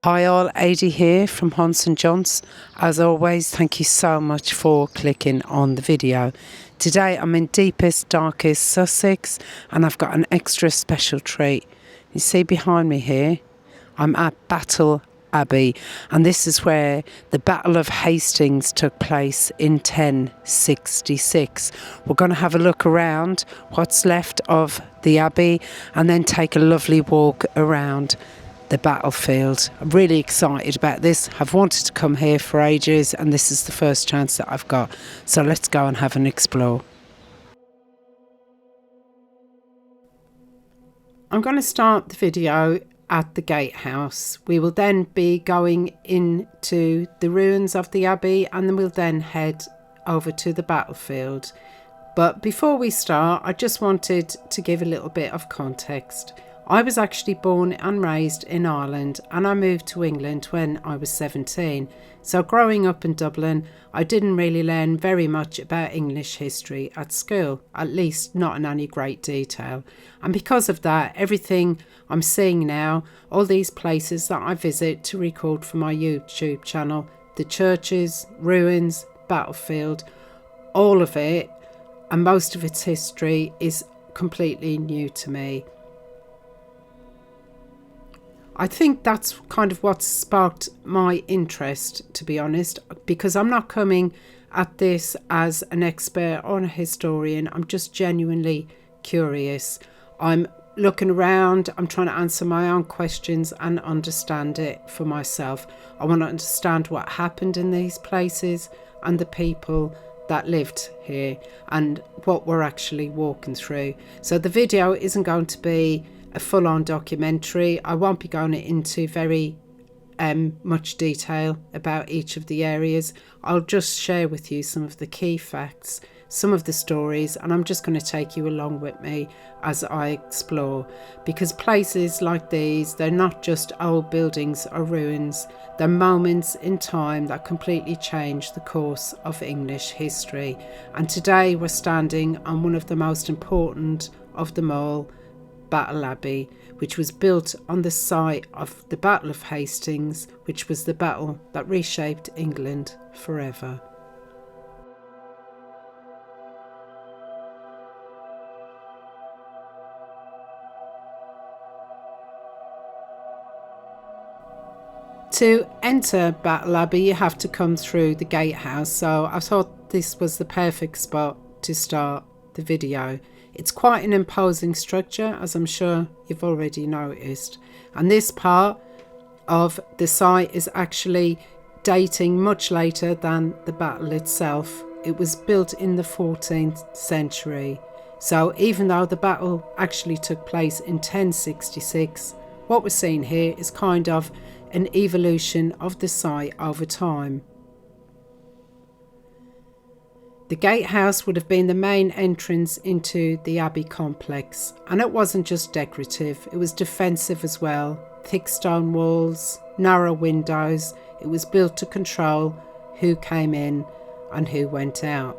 Hi all, Adi here from Hunts and Junts. As always, thank you so much for clicking on the video. Today I'm in deepest, darkest Sussex and I've got an extra special treat. You see behind me here, I'm at Battle Abbey, and this is where the Battle of Hastings took place in 1066. We're going to have a look around what's left of the Abbey and then take a lovely walk around the battlefield. I'm really excited about this. I've wanted to come here for ages and this is the first chance that I've got. So let's go and have an explore. I'm going to start the video at the gatehouse. We will then be going into the ruins of the Abbey and then we'll then head over to the battlefield. But before we start, I just wanted to give a little bit of context. I was actually born and raised in Ireland and I moved to England when I was 17. So growing up in Dublin, I didn't really learn very much about English history at school, at least not in any great detail. And because of that, everything I'm seeing now, all these places that I visit to record for my YouTube channel, the churches, ruins, battlefield, all of it, and most of its history is completely new to me. I think that's kind of what sparked my interest, to be honest, because I'm not coming at this as an expert or a historian. I'm just genuinely curious. I'm looking around, I'm trying to answer my own questions and understand it for myself. I want to understand what happened in these places and the people that lived here and what we're actually walking through. So the video isn't going to be a full-on documentary. I won't be going into very much detail about each of the areas. I'll just share with you some of the key facts, some of the stories, and I'm just going to take you along with me as I explore, because places like these, they're not just old buildings or ruins, they're moments in time that completely change the course of English history. And today we're standing on one of the most important of them all, Battle Abbey, which was built on the site of the Battle of Hastings, which was the battle that reshaped England forever. To enter Battle Abbey, you have to come through the gatehouse, so I thought this was the perfect spot to start the video. It's quite an imposing structure, as I'm sure you've already noticed. And this part of the site is actually dating much later than the battle itself. It was built in the 14th century. So even though the battle actually took place in 1066, what we're seeing here is kind of an evolution of the site over time. The gatehouse would have been the main entrance into the Abbey complex, and it wasn't just decorative, it was defensive as well. Thick stone walls, narrow windows. It was built to control who came in and who went out.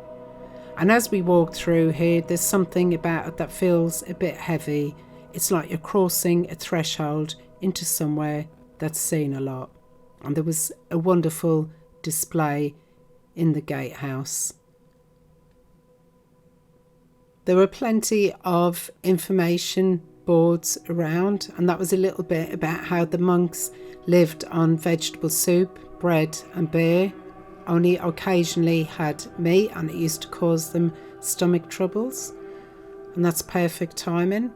And as we walk through here, there's something about it that feels a bit heavy. It's like you're crossing a threshold into somewhere that's seen a lot. And there was a wonderful display in the gatehouse. There were plenty of information boards around, and that was a little bit about how the monks lived on vegetable soup, bread and beer, only occasionally had meat, and it used to cause them stomach troubles. And that's perfect timing,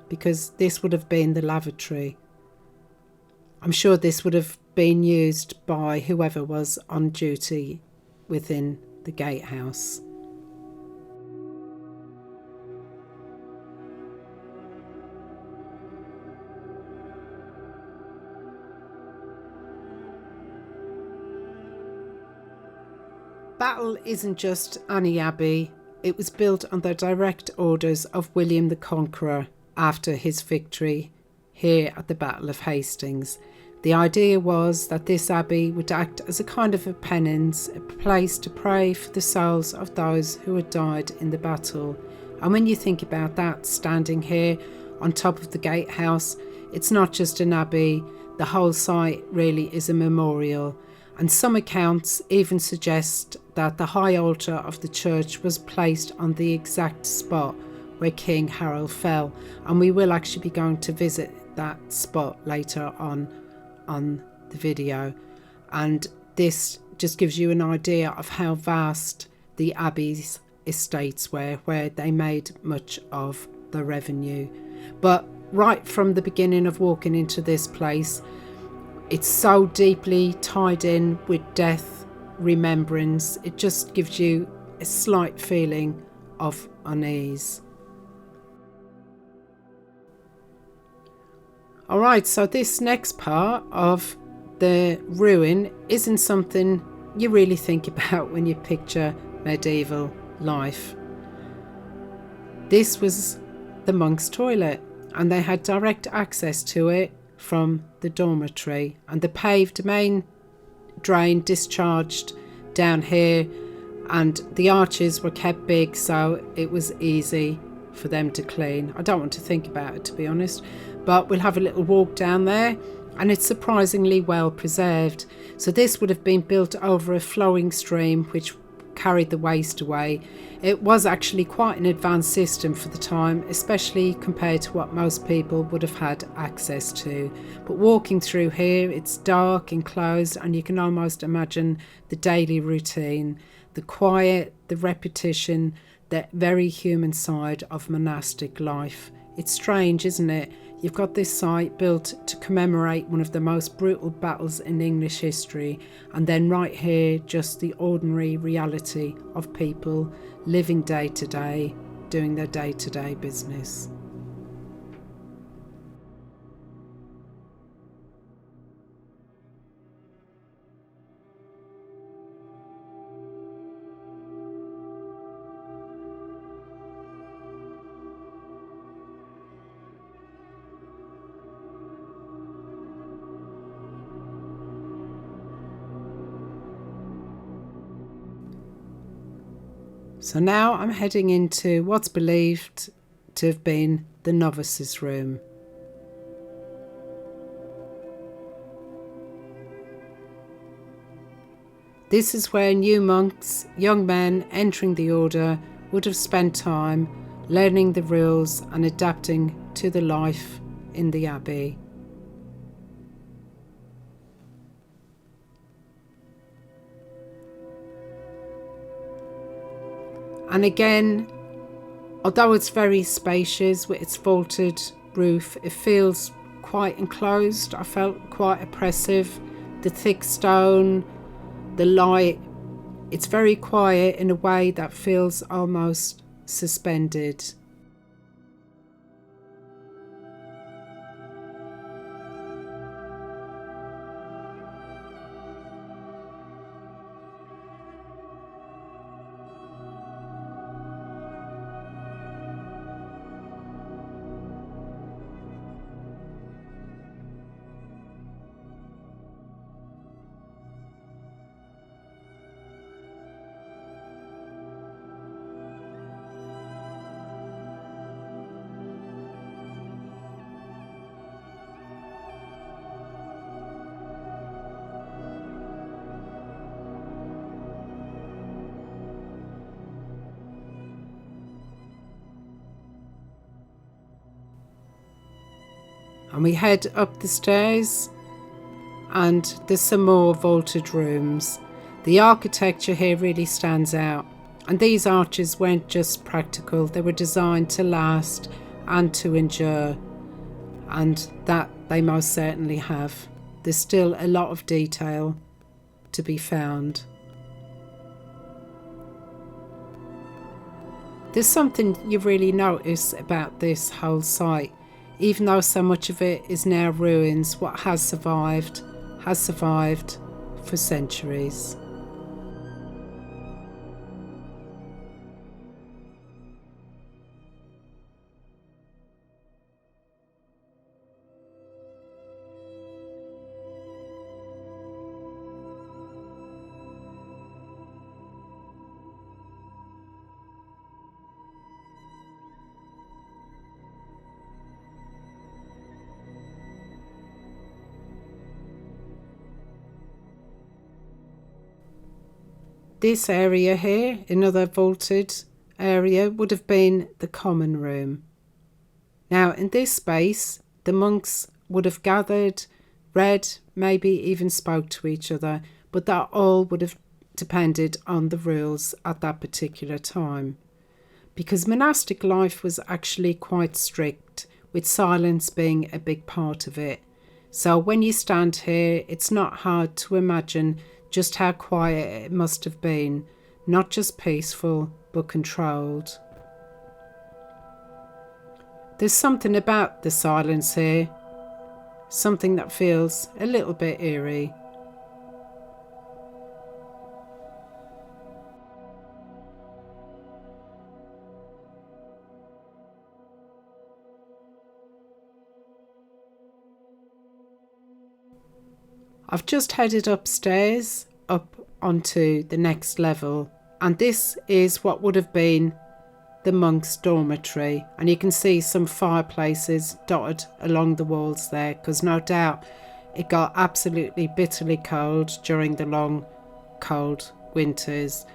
because this would have been the lavatory. I'm sure this would have been used by whoever was on duty within the gatehouse. Battle isn't just any abbey. It was built on the direct orders of William the Conqueror after his victory here at the Battle of Hastings. The idea was that this abbey would act as a kind of a penance, a place to pray for the souls of those who had died in the battle. And when you think about that, standing here on top of the gatehouse, it's not just an abbey the whole site really is a memorial, and some accounts even suggest that the high altar of the church was placed on the exact spot where King Harold fell, and we will actually be going to visit that spot later on the video. And this just gives you an idea of how vast the Abbey's estates were, where they made much of the revenue. But right from the beginning of walking into this place, it's so deeply tied in with death, remembrance. It just gives you a slight feeling of unease. Alright, so this next part of the ruin isn't something you really think about when you picture medieval life. This was the monks' toilet, and they had direct access to it from the dormitory, and the paved main drain discharged down here, and the arches were kept big, so it was easy for them to clean. I don't want to think about it, to be honest, but we'll have a little walk down there, and it's surprisingly well preserved. So this would have been built over a flowing stream which carried the waste away. It was actually quite an advanced system for the time, especially compared to what most people would have had access to. But walking through here, it's dark, enclosed, and you can almost imagine the daily routine, the quiet, the repetition, the very human side of monastic life. It's strange, isn't it? You've got this site built to commemorate one of the most brutal battles in English history, and then right here, just the ordinary reality of people living day to day, doing their day-to-day business. So now I'm heading into what's believed to have been the novices' room. This is where new monks, young men entering the order, would have spent time learning the rules and adapting to the life in the abbey. And again, although it's very spacious with its vaulted roof, it feels quite enclosed. I felt quite oppressive. The thick stone, the light, it's very quiet in a way that feels almost suspended. And we head up the stairs, and there's some more vaulted rooms. The architecture here really stands out, and these arches weren't just practical, they were designed to last and to endure, and that they most certainly have. There's still a lot of detail to be found. There's something you really notice about this whole site. Even though so much of it is now ruins, what has survived for centuries. this area here, another vaulted area, would have been the common room. Now in this space, the monks would have gathered, read, maybe even spoke to each other, but that all would have depended on the rules at that particular time. Because monastic life was actually quite strict, with silence being a big part of it. So when you stand here, it's not hard to imagine just how quiet it must have been, not just peaceful, but controlled. There's something about the silence here, something that feels a little bit eerie. I've just headed upstairs, up onto the next level, and this is what would have been the monks' dormitory, and you can see some fireplaces dotted along the walls there, because no doubt it got absolutely bitterly cold during the long cold winters.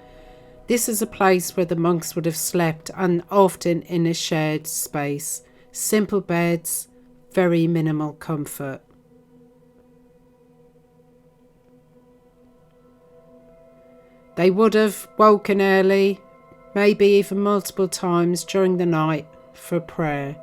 This is a place where the monks would have slept, and often in a shared space. Simple beds, very minimal comfort. They would have woken early, maybe even multiple times during the night, for prayer.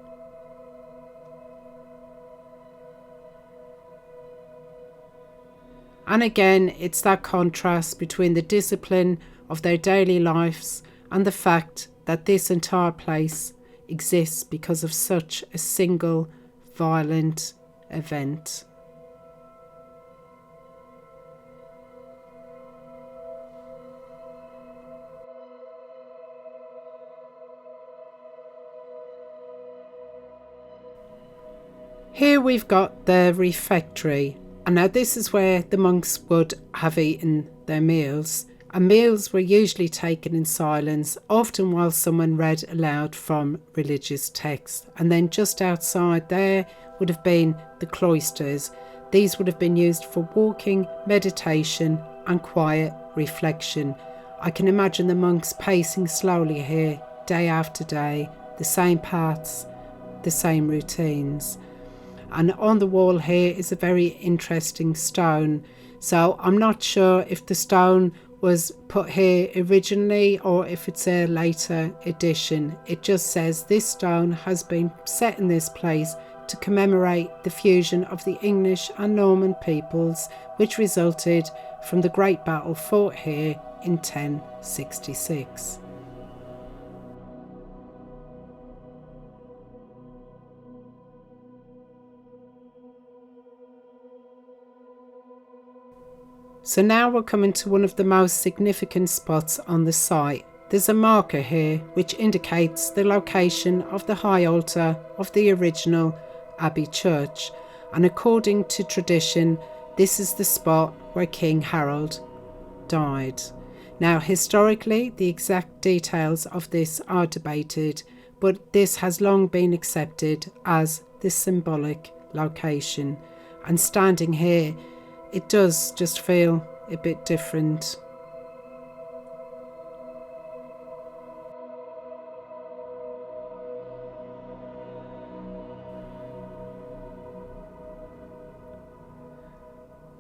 And again, it's that contrast between the discipline of their daily lives and the fact that this entire place exists because of such a single violent event. Here we've got the refectory, and now this is where the monks would have eaten their meals, and meals were usually taken in silence, often while someone read aloud from religious texts. And then just outside there would have been the cloisters. These would have been used for walking, meditation and quiet reflection. I can imagine the monks pacing slowly here, day after day, the same paths, the same routines. And on the wall here is a very interesting stone. So I'm not sure if the stone was put here originally or if it's a later addition. It just says this stone has been set in this place to commemorate the fusion of the English and Norman peoples, which resulted from the great battle fought here in 1066. So now we're coming to one of the most significant spots on the site. There's a marker here which indicates the location of the high altar of the original Abbey church, and according to tradition, this is the spot where King Harold died. Now historically, the exact details of this are debated, but this has long been accepted as the symbolic location, and standing here, it does just feel a bit different.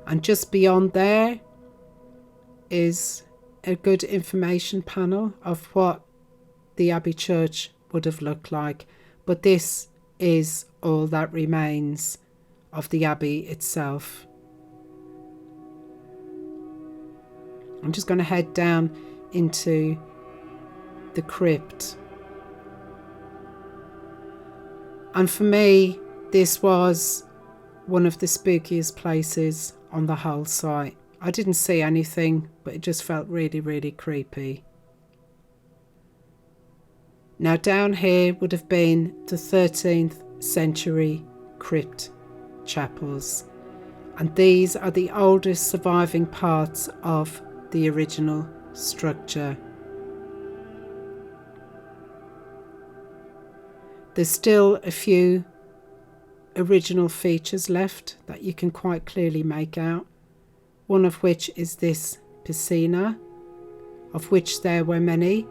And just beyond there is a good information panel of what the Abbey Church would have looked like. But this is all that remains of the Abbey itself. I'm just going to head down into the crypt. And for me, this was one of the spookiest places on the whole site. I didn't see anything, but it just felt really, really creepy. Now down here would have been the 13th century crypt chapels. And these are the oldest surviving parts of the original structure. There's still a few original features left that you can quite clearly make out, one of which is this piscina, of which there were many.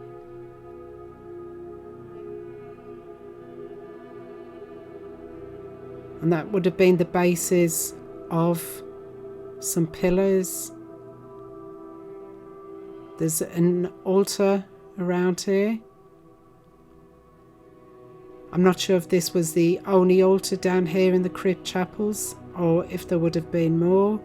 And that would have been the basis of some pillars. There's an altar around here. I'm not sure if this was the only altar down here in the crypt chapels or if there would have been more.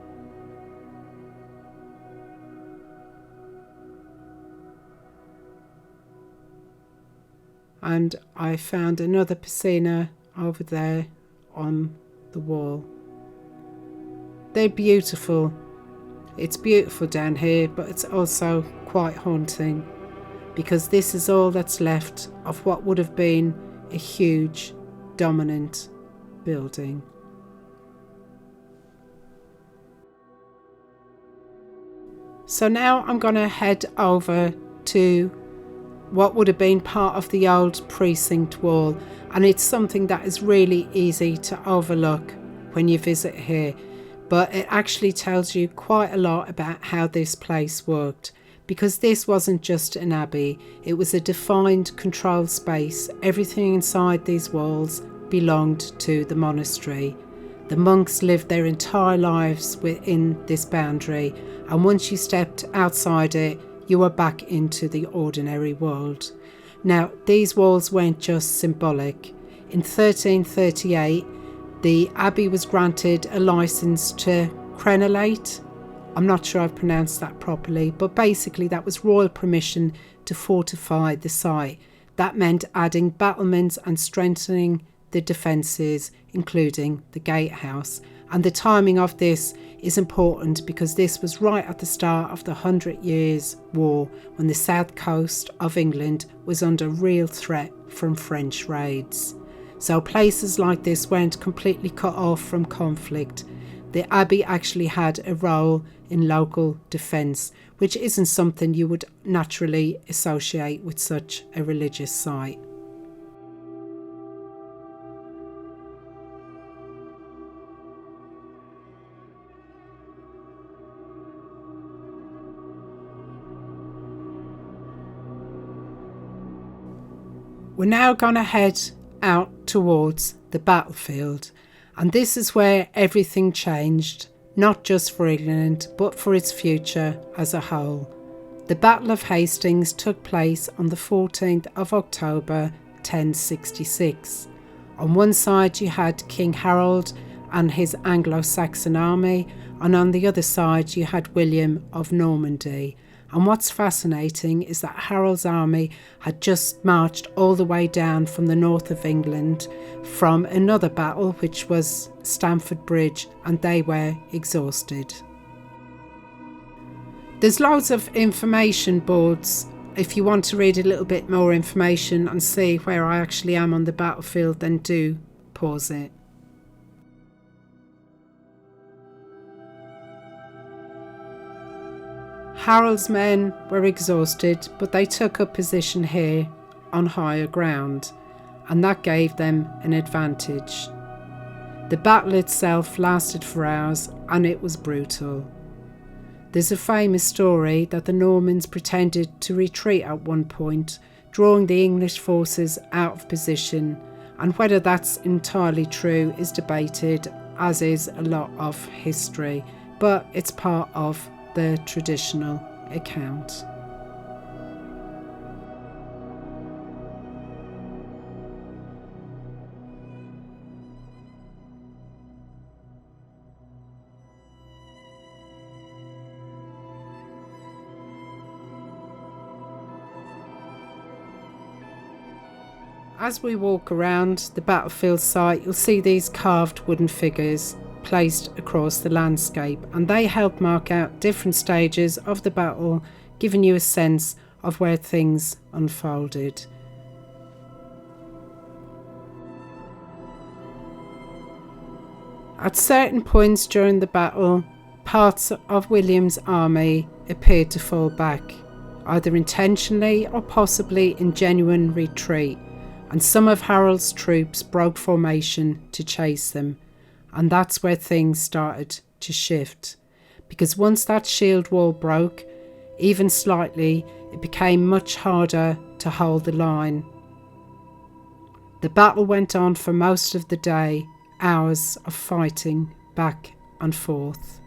And I found another piscina over there on the wall. They're beautiful. It's beautiful down here, but it's also quite haunting because this is all that's left of what would have been a huge, dominant building. So now I'm going to head over to what would have been part of the old precinct wall, and it's something that is really easy to overlook when you visit here, but it actually tells you quite a lot about how this place worked, because this wasn't just an abbey, it was a defined controlled space. Everything inside these walls belonged to the monastery. The monks lived their entire lives within this boundary, and once you stepped outside it, you were back into the ordinary world. Now, these walls weren't just symbolic. In 1338, the abbey was granted a license to crenellate. I'm not sure I've pronounced that properly, but basically that was royal permission to fortify the site. That meant adding battlements and strengthening the defences, including the gatehouse. And the timing of this is important because this was right at the start of the 100 Years' War, when the south coast of England was under real threat from French raids. So places like this weren't completely cut off from conflict. The abbey actually had a role in local defence, which isn't something you would naturally associate with such a religious site. We're now going to head out towards the battlefield, and this is where everything changed, not just for England but for its future as a whole. The Battle of Hastings took place on the 14th of October 1066. On one side you had King Harold and his Anglo-Saxon army, and on the other side you had William of Normandy. And what's fascinating is that Harold's army had just marched all the way down from the north of England from another battle, which was Stamford Bridge, and they were exhausted. There's loads of information boards. If you want to read a little bit more information and see where I actually am on the battlefield, then do pause it. Harold's men were exhausted, but they took up position here on higher ground, and that gave them an advantage. The battle itself lasted for hours, and it was brutal. There's a famous story that the Normans pretended to retreat at one point, drawing the English forces out of position, and whether that's entirely true is debated, as is a lot of history, but it's part of the traditional account. As we walk around the battlefield site, you'll see these carved wooden figures placed across the landscape, and they help mark out different stages of the battle, giving you a sense of where things unfolded. At certain points during the battle, parts of William's army appeared to fall back, either intentionally or possibly in genuine retreat, and some of Harold's troops broke formation to chase them. And that's where things started to shift, because once that shield wall broke, Even slightly, it became much harder to hold the line. The battle went on for most of the day, hours of fighting back and forth.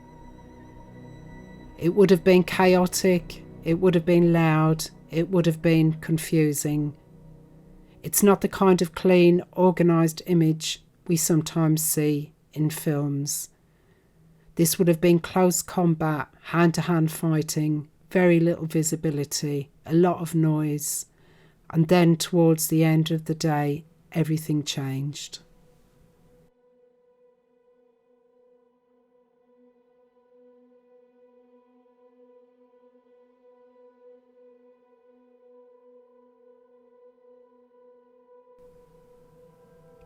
It would have been chaotic, it would have been loud, it would have been confusing. It's not the kind of clean, organised image we sometimes see in films. This would have been close combat, hand-to-hand fighting, very little visibility, a lot of noise, and then towards the end of the day, everything changed.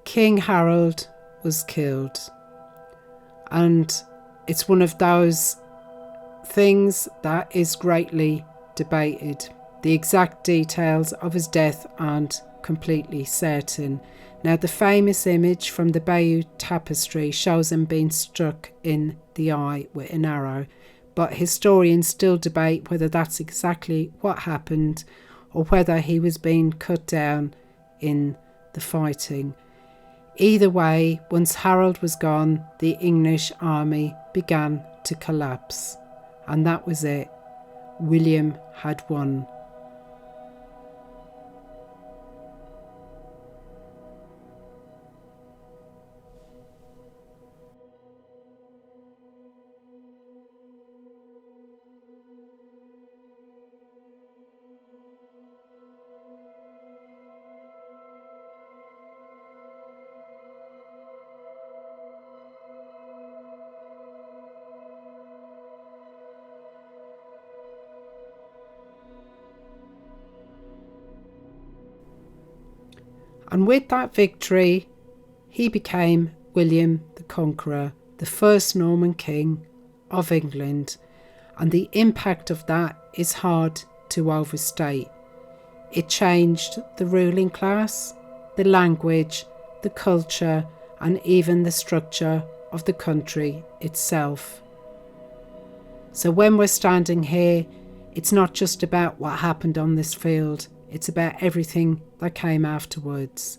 King Harold was killed, and it's one of those things that is greatly debated. The exact details of his death aren't completely certain. Now, the famous image from the Bayeux Tapestry shows him being struck in the eye with an arrow, but historians still debate whether that's exactly what happened or whether he was being cut down in the fighting. Either way, once Harold was gone, the English army began to collapse. And that was it. William had won. And with that victory, he became William the Conqueror, the first Norman king of England. And the impact of that is hard to overstate. It changed the ruling class, the language, the culture, and even the structure of the country itself. So when we're standing here, it's not just about what happened on this field. It's about everything that came afterwards.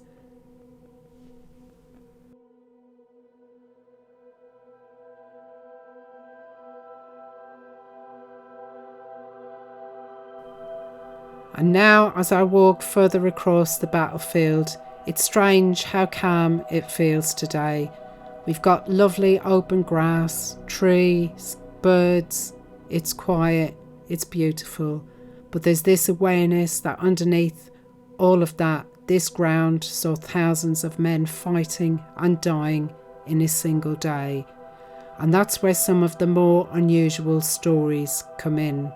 And now, as I walk further across the battlefield, it's strange how calm it feels today. We've got lovely open grass, trees, birds. It's quiet, it's beautiful. But there's this awareness that underneath all of that, this ground saw thousands of men fighting and dying in a single day. And that's where some of the more unusual stories come in.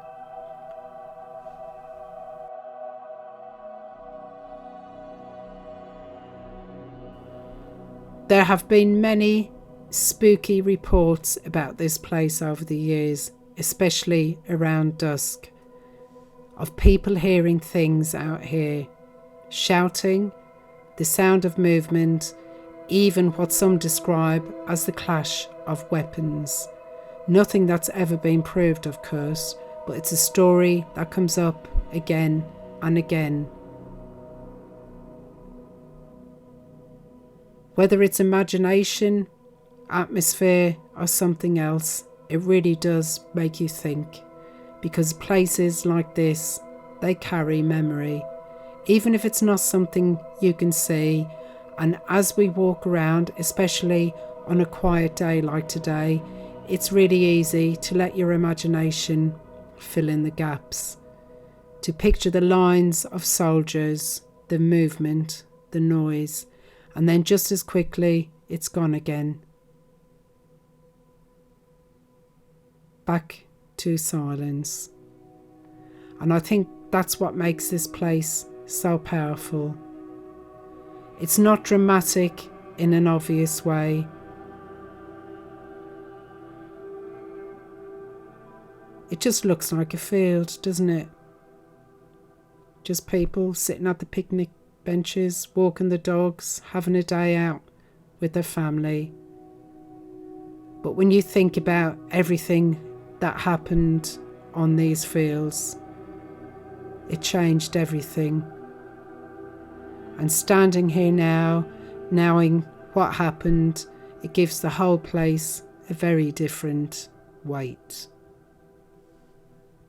There have been many spooky reports about this place over the years, especially around dusk, of people hearing things out here, shouting, the sound of movement, even what some describe as the clash of weapons. Nothing that's ever been proved, of course, but it's a story that comes up again and again. Whether it's imagination, atmosphere, or something else, it really does make you think. Because places like this, they carry memory, even if it's not something you can see. And as we walk around, especially on a quiet day like today, it's really easy to let your imagination fill in the gaps, to picture the lines of soldiers, the movement, the noise, and then just as quickly it's gone again. Back to silence. And I think that's what makes this place so powerful. It's not dramatic in an obvious way. It just looks like a field, doesn't it? Just people sitting at the picnic benches, walking the dogs, having a day out with their family. But when you think about everything that happened on these fields. It changed everything. And standing here now, knowing what happened, it gives the whole place a very different weight.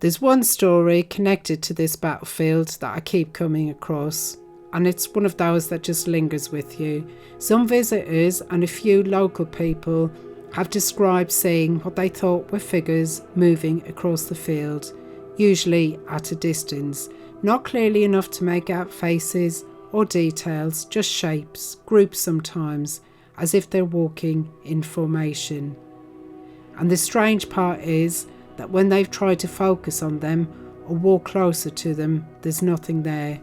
There's one story connected to this battlefield that I keep coming across, and it's one of those that just lingers with you. Some visitors and a few local people have described seeing what they thought were figures moving across the field, usually at a distance, not clearly enough to make out faces or details, just shapes, groups sometimes, as if they're walking in formation. And the strange part is that when they've tried to focus on them or walk closer to them, there's nothing there.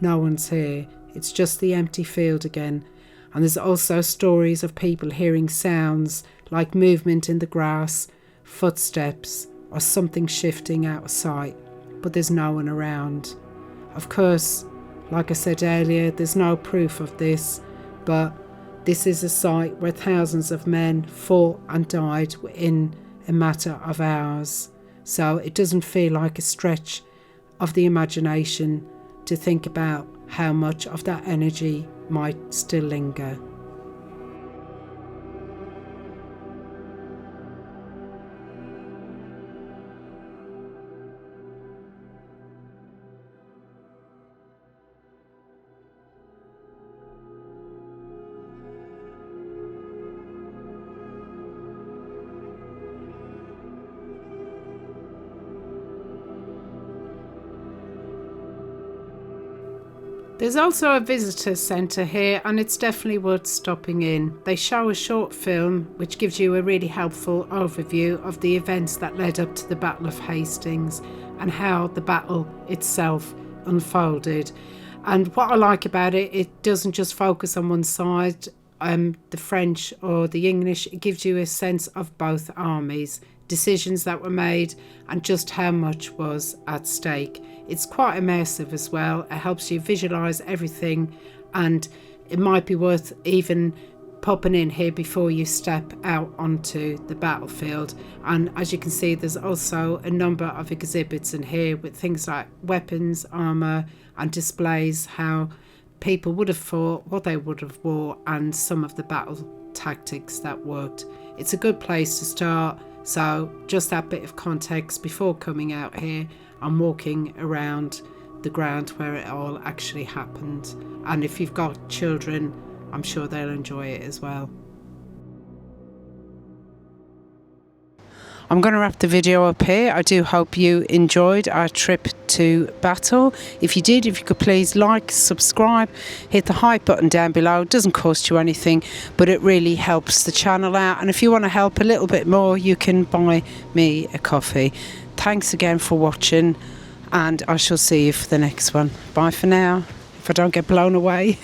No one's here. It's just the empty field again. And there's also stories of people hearing sounds like movement in the grass, footsteps, or something shifting out of sight, but there's no one around. Of course, like I said earlier, there's no proof of this, but this is a site where thousands of men fought and died in a matter of hours. So it doesn't feel like a stretch of the imagination to think about how much of that energy might still linger. There's also a visitor centre here, and it's definitely worth stopping in. They show a short film which gives you a really helpful overview of the events that led up to the Battle of Hastings and how the battle itself unfolded. And what I like about it, it doesn't just focus on one side, the French or the English. It gives you a sense of both armies, decisions that were made, and just how much was at stake. It's quite immersive as well. It helps you visualise everything, and it might be worth even popping in here before you step out onto the battlefield. And as you can see, there's also a number of exhibits in here with things like weapons, armour, and displays how people would have fought, what they would have wore, and some of the battle tactics that worked. It's a good place to start. So just that bit of context before coming out here and walking around the ground where it all actually happened. And if you've got children, I'm sure they'll enjoy it as well. I'm going to wrap the video up here. I do hope you enjoyed our trip to Battle. If you did, if you could please like, subscribe, hit the hype button down below. It doesn't cost you anything, but it really helps the channel out. And if you want to help a little bit more, you can buy me a coffee. Thanks again for watching, and I shall see you for the next one. Bye for now, if I don't get blown away.